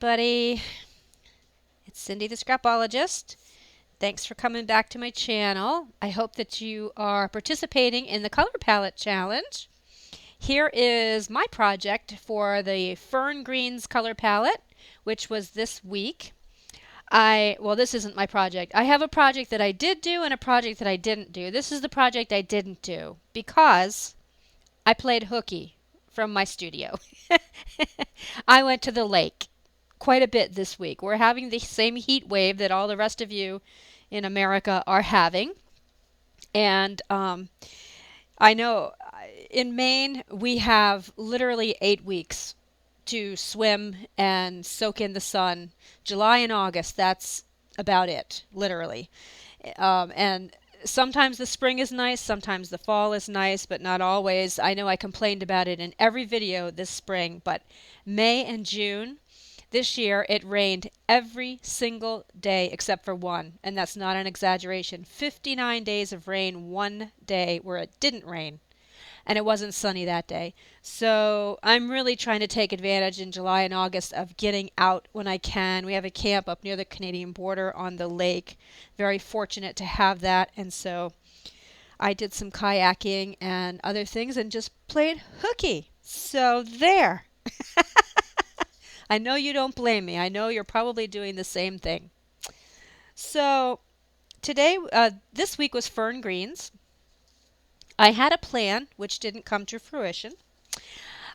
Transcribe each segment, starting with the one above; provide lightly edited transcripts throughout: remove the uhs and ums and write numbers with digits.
everybody. It's Cindy the Scrapologist. Thanks for coming back to my channel. I hope that you are participating in the color palette challenge. Here is my project for the Fern Greens color palette, which was this week. Well, this isn't my project. I have a project that I did do and a project that I didn't do. This is the project I didn't do because I played hooky from my studio. I went to the lake quite a bit this week. We're having the same heat wave that all the rest of you in America are having. And I know in Maine we have literally 8 weeks to swim and soak in the sun. July and August, that's about it, literally. And sometimes the spring is nice, sometimes the fall is nice, but not always. I know I complained about it in every video this spring, but May and June this year it rained every single day except for one, and that's not an exaggeration. 59 days of rain, one day where it didn't rain. And it wasn't sunny that day. So I'm really trying to take advantage in July and August of getting out when I can. We have a camp up near the Canadian border on the lake. Very fortunate to have that. And so I did some kayaking and other things and just played hooky. So there. I know you don't blame me. I know you're probably doing the same thing. So today, this week was Fern Greens. I had a plan which didn't come to fruition.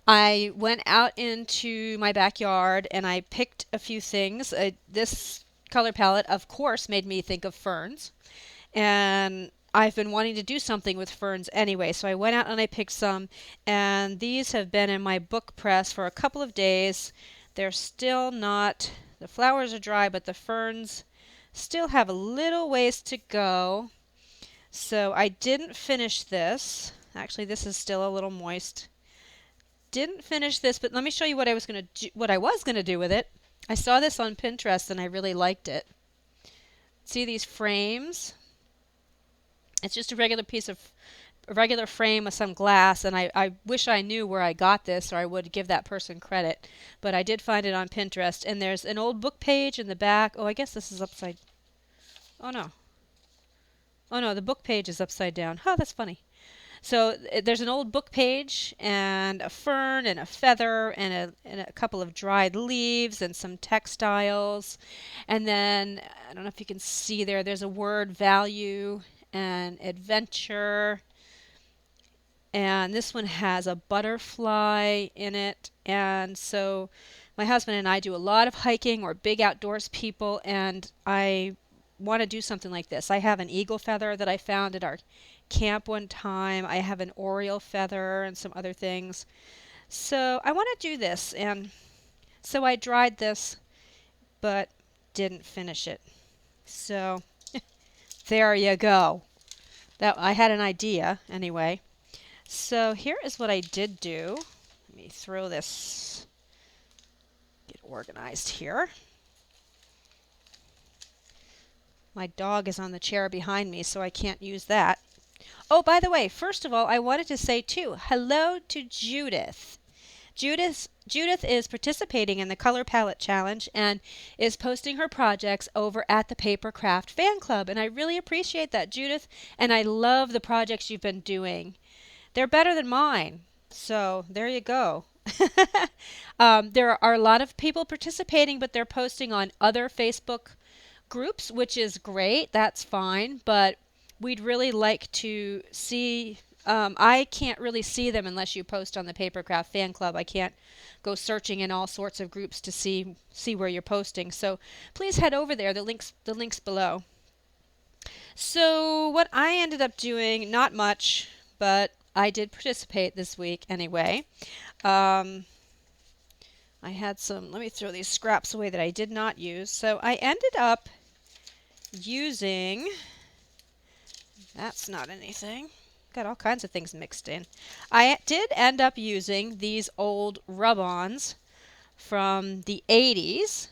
I went out into my backyard and I picked a few things. This color palette, of course, made me think of ferns. And I've been wanting to do something with ferns anyway, so I went out and I picked some. And these have been in my book press for a couple of days. They're still not, the flowers are dry, but the ferns still have a little ways to go. So I didn't finish this. Actually, this is still a little moist. Didn't finish this, but let me show you what I was going to do with it. I saw this on Pinterest and I really liked it. See these frames? It's just a regular frame with some glass, and I wish I knew where I got this or I would give that person credit. But I did find it on Pinterest, and there's an old book page in the back. Oh, I guess this is upside. Oh no. Oh no, the book page is upside down. Oh, that's funny. So there's an old book page and a fern and a feather and a couple of dried leaves and some textiles. And then, I don't know if you can see there, there's a word value and adventure. And this one has a butterfly in it. And so my husband and I do a lot of hiking. We're big outdoors people, and I want to do something like this. I have an eagle feather that I found at our camp one time. I have an oriole feather and some other things. So I want to do this, and so I dried this but didn't finish it. So there you go. That I had an idea anyway. So here is what I did do. Let me throw this, get organized here. My dog is on the chair behind me, so I can't use that. Oh, by the way, first of all, I wanted to say too, hello to Judith. Judith is participating in the Color Palette Challenge and is posting her projects over at the Paper Craft Fan Club. And I really appreciate that, Judith, and I love the projects you've been doing. They're better than mine, so there you go. There are a lot of people participating, but they're posting on other Facebook groups, which is great. That's fine, but we'd really like to see. I can't really see them unless you post on the Papercraft Fan Club. I can't go searching in all sorts of groups to see where you're posting. So please head over there. The links below. So what I ended up doing, not much, but I did participate this week anyway. I had some, let me throw these scraps away that I did not use. So I ended up using, that's not anything. Got all kinds of things mixed in. I did end up using these old rub-ons from the 80s.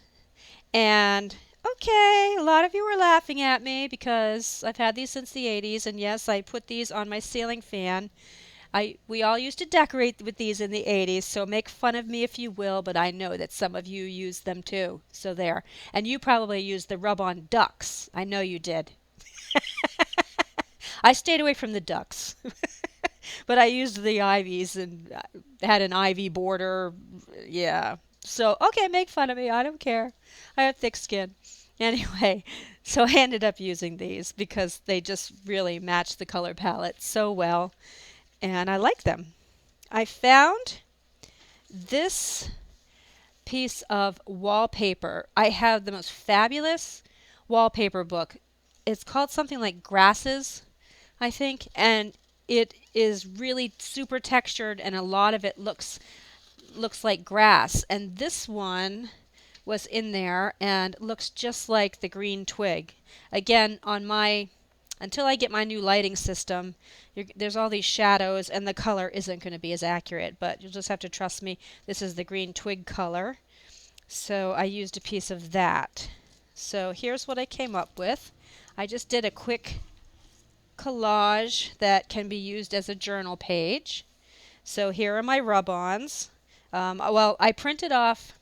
And okay, a lot of you were laughing at me because I've had these since the 80s. And yes, I put these on my ceiling fan. We all used to decorate with these in the 80s, so make fun of me if you will, but I know that some of you used them too. So there. And you probably used the rub-on ducks. I know you did. I stayed away from the ducks, but I used the ivies and had an ivy border. Yeah. So, okay, make fun of me. I don't care. I have thick skin. Anyway, so I ended up using these because they just really match the color palette so well, and I like them. I found this piece of wallpaper. I have the most fabulous wallpaper book. It's called something like Grasses, I think, and it is really super textured and a lot of it looks like grass. And this one was in there and looks just like the green twig. Again, until I get my new lighting system, there's all these shadows and the color isn't going to be as accurate, but you'll just have to trust me. This is the green twig color. So I used a piece of that. So here's what I came up with. I just did a quick collage that can be used as a journal page. So here are my rub-ons. Well, I printed off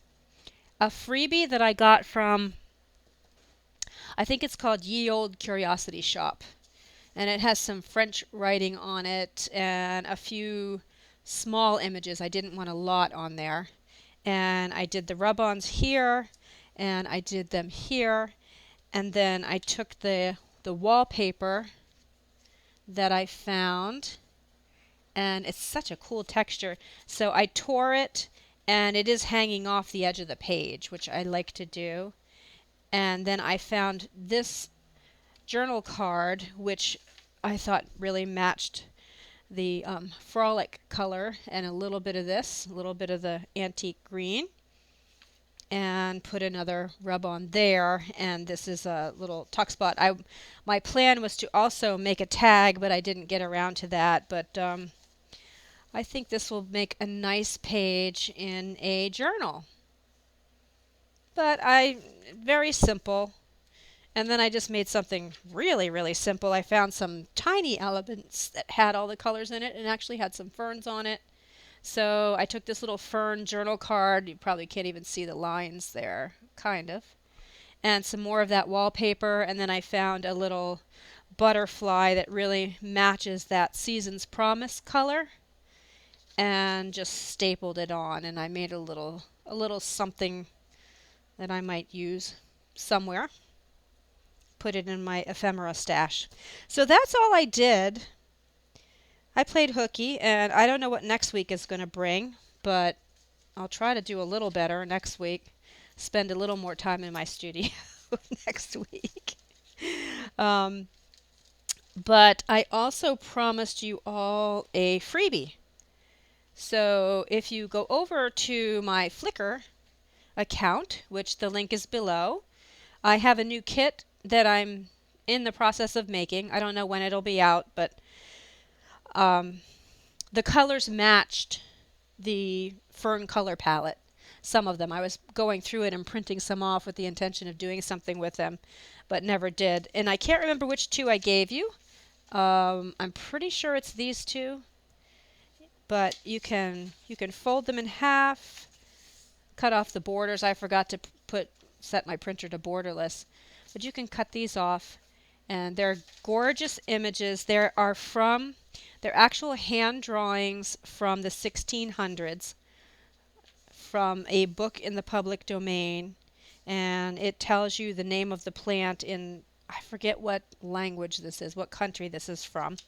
a freebie that I got from, I think it's called Ye Old Curiosity Shop. And it has some French writing on it and a few small images. I didn't want a lot on there. And I did the rub-ons here and I did them here. And then I took the wallpaper that I found, and it's such a cool texture. So I tore it and it is hanging off the edge of the page, which I like to do. And then I found this journal card, which I thought really matched the frolic color, and a little bit of this, a little bit of the antique green, and put another rub on there. And this is a little tuck spot. My plan was to also make a tag, but I didn't get around to that. But I think this will make a nice page in a journal. But very simple. And then I just made something really, really simple. I found some tiny elements that had all the colors in it and actually had some ferns on it. So I took this little fern journal card. You probably can't even see the lines there, kind of. And some more of that wallpaper. And then I found a little butterfly that really matches that Season's Promise color. And just stapled it on. And I made a little something that I might use somewhere. Put it in my ephemera stash. So that's all I did. I played hooky, and I don't know what next week is going to bring, but I'll try to do a little better next week. Spend a little more time in my studio next week. But I also promised you all a freebie. So if you go over to my Flickr account, which the link is below, I have a new kit that I'm in the process of making. I don't know when it'll be out, but the colors matched the fern color palette. Some of them. I was going through it and printing some off with the intention of doing something with them, but never did. And I can't remember which two I gave you. I'm pretty sure it's these two. But you can fold them in half, cut off the borders. I forgot to set my printer to borderless. But you can cut these off, and they're gorgeous images. They're actual hand drawings from the 1600s from a book in the public domain, and it tells you the name of the plant in, I forget what language this is, what country this is from.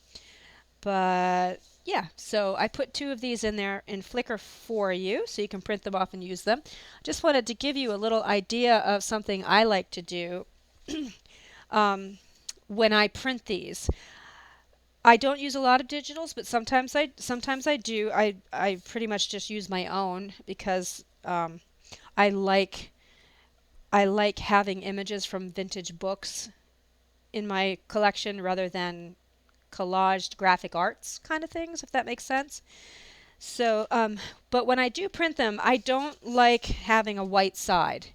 But yeah, so I put two of these in there in Flickr for you so you can print them off and use them. Just wanted to give you a little idea of something I like to do when I print these. I don't use a lot of digitals, but sometimes I do. I pretty much just use my own because I like having images from vintage books in my collection rather than collaged graphic arts kind of things, if that makes sense. So, but when I do print them, I don't like having a white side.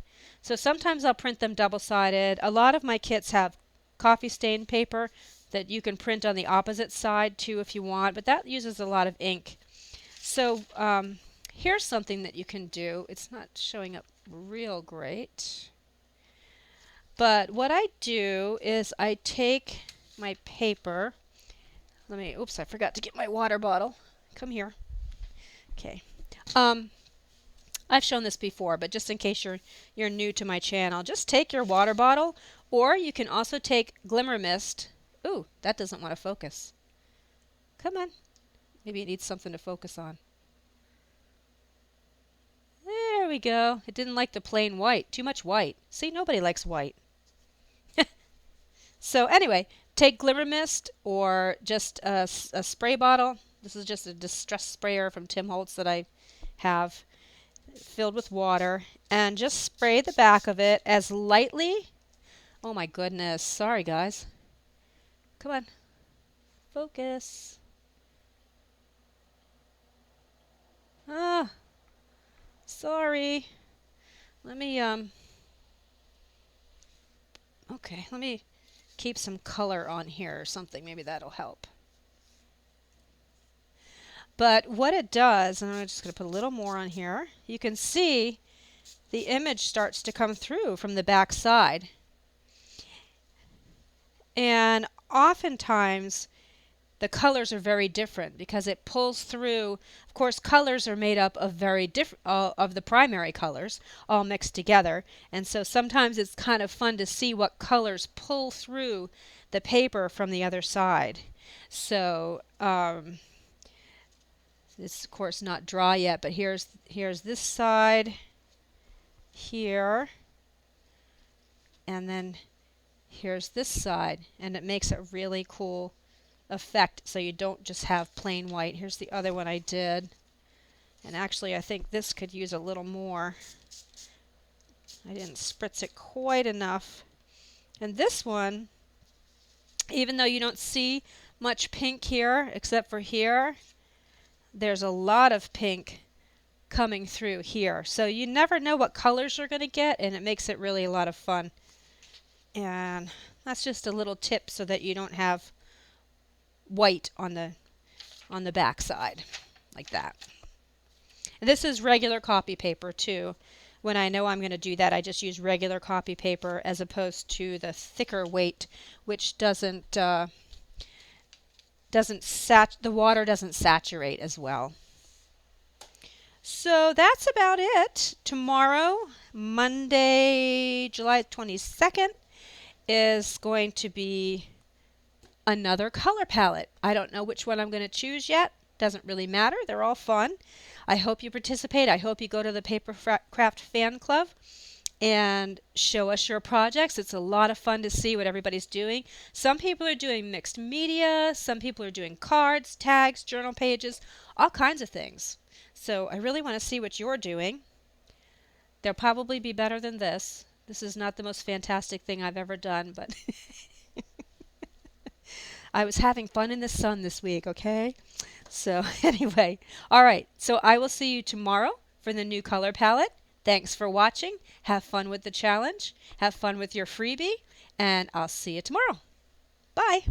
So sometimes I'll print them double-sided. A lot of my kits have coffee stain paper. that you can print on the opposite side too if you want, but that uses a lot of ink. So here's something that you can do. It's not showing up real great. But what I do is I take my paper. Oops, I forgot to get my water bottle. Come here. Okay. I've shown this before, but just in case you're new to my channel, just take your water bottle, or you can also take Glimmer Mist. Ooh, that doesn't want to focus. Come on. Maybe it needs something to focus on. There we go. It didn't like the plain white. Too much white. See, nobody likes white. So anyway, take Glimmer Mist or just a spray bottle. This is just a distress sprayer from Tim Holtz that I have filled with water, and just spray the back of it as lightly. Oh my goodness. Sorry, guys. Come on. Focus. Ah. Sorry. Let me okay, let me keep some color on here or something. Maybe that'll help. But what it does, and I'm just going to put a little more on here, you can see the image starts to come through from the back side. And oftentimes the colors are very different because it pulls through. Of course, colors are made up of very different of the primary colors all mixed together, and so sometimes it's kind of fun to see what colors pull through the paper from the other side. So it's of course not dry yet, but here's this side here, and then here's this side, and it makes a really cool effect, so you don't just have plain white. Here's the other one I did, and actually I think this could use a little more. I didn't spritz it quite enough. And this one, even though you don't see much pink here except for here, there's a lot of pink coming through here, so you never know what colors you're going to get, and it makes it really a lot of fun. And that's just a little tip so that you don't have white on the back side like that. And this is regular copy paper too. When I know I'm going to do that, I just use regular copy paper as opposed to the thicker weight, which the water doesn't saturate as well. So that's about it. Tomorrow, Monday, July 22nd, is going to be another color palette. I don't know which one I'm going to choose yet. Doesn't really matter. They're all fun. I hope you participate. I hope you go to the Paper Craft Fan Club and show us your projects. It's a lot of fun to see what everybody's doing. Some people are doing mixed media. Some people are doing cards, tags, journal pages, all kinds of things. So I really want to see what you're doing. They'll probably be better than this. This is not the most fantastic thing I've ever done, but I was having fun in the sun this week, okay? So anyway, all right. So I will see you tomorrow for the new color palette. Thanks for watching. Have fun with the challenge. Have fun with your freebie, and I'll see you tomorrow. Bye.